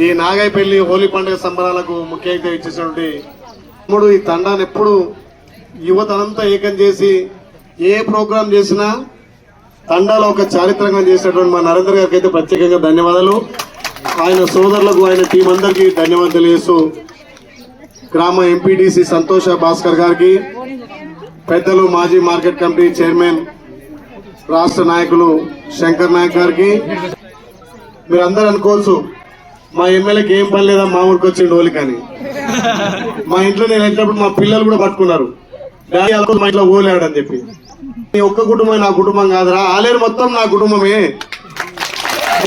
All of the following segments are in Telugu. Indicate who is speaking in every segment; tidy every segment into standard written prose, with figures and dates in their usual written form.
Speaker 1: ఈ నాగాయపల్లి హోలీ పండుగ సంబరాలకు ముఖ్య అతిథి ఇచ్చేసినటువంటి ఈ తండాన్ని ఎప్పుడు యువతనంతా ఏకం చేసి ఏ ప్రోగ్రాం చేసినా తండాలో ఒక చారిత్రకంగా చేసినటువంటి మా నరేంద్ర గారికి అయితే ప్రత్యేకంగా ధన్యవాదాలు. ఆయన సోదరులకు ఆయన టీం అందరికీ ధన్యవాదాలు తెలియజేస్తూ గ్రామ ఎంపీటీసీ సంతోష భాస్కర్ గారికి, పెద్దలు మాజీ మార్కెట్ కమిటీ చైర్మన్ రాష్ట్ర నాయకులు శంకర్ నాయక్ గారికి, మీరు అందరు అనుకోవచ్చు మా ఎమ్మెల్యేకి ఏం పని లేదా మా ఊరికి వచ్చిండు హోలీ కానీ. మా ఇంట్లో నేను వెళ్ళినప్పుడు మా పిల్లలు కూడా పట్టుకున్నారు, డాడీ మా ఇంట్లో హోలీఆడని చెప్పి. నీ ఒక్క కుటుంబం నా కుటుంబం కాదురా, ఆలేరు మొత్తం నా కుటుంబమే.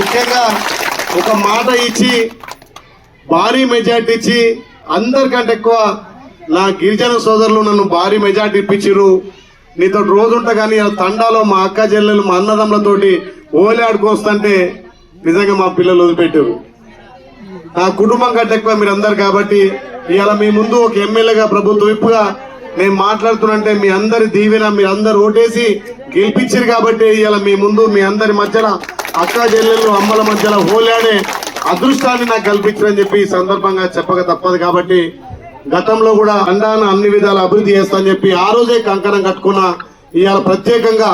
Speaker 1: ముఖ్యంగా ఒక మాట ఇచ్చి భారీ మెజార్టీ ఇచ్చి అందరికంటే ఎక్కువ నా గిరిజన సోదరులు నన్ను భారీ మెజార్టీ ఇప్పించారు. నీతో రోజు ఉంటా కానీ తండాలో మా అక్క చెల్లెలు మా అన్నదమ్ములతోటి హోలీ ఆడుకొస్తుంటే నిజంగా మా పిల్లలు వదిలిపెట్టారు. నా కుటుంబం కంటే ఎక్కువ మీరందరు కాబట్టి ఇవాళ మీ ముందు ఒక ఎమ్మెల్యేగా ప్రభుత్వ విప్పుగా నేను మాట్లాడుతున్నంటే మీ అందరి దీవెన, మీరు అందరు ఓటేసి గెలిపించారు కాబట్టి ఇవాళ మీ ముందు మీ అందరి మధ్యలో అక్క చెల్లెళ్ళు అమ్మల మధ్యలో హోలీ ఆడే అదృష్టాన్ని నాకు కల్పించారని చెప్పి ఈ సందర్భంగా చెప్పక తప్పదు. కాబట్టి గతంలో కూడా తండాను అన్ని విధాల అభివృద్ధి చేస్తానని చెప్పి ఆ రోజే కంకణం కట్టుకున్న ఇవాళ ప్రత్యేకంగా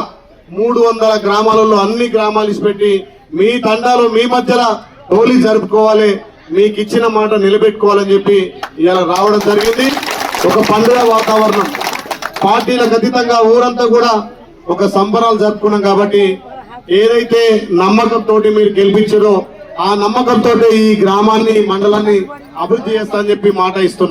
Speaker 1: 300 గ్రామాలలో అన్ని గ్రామాలు ఇచ్చిపెట్టి మీ తండాలో మీ మధ్యలో హోలీ జరుపుకోవాలి, మీకు ఇచ్చిన మాట నిలబెట్టుకోవాలని చెప్పి ఇవాళ రావడం జరిగింది. ఒక పండుగ వాతావరణం, పార్టీలకు అతీతంగా ఊరంతా కూడా ఒక సంబరాలు జరుపుకున్నాం. కాబట్టి ఏదైతే నమ్మకంతో మీరు గెలిపించారో ఆ నమ్మకంతో ఈ గ్రామాన్ని మండలాన్ని అభివృద్ధి చేస్తా అని చెప్పి మాట ఇస్తున్నాం.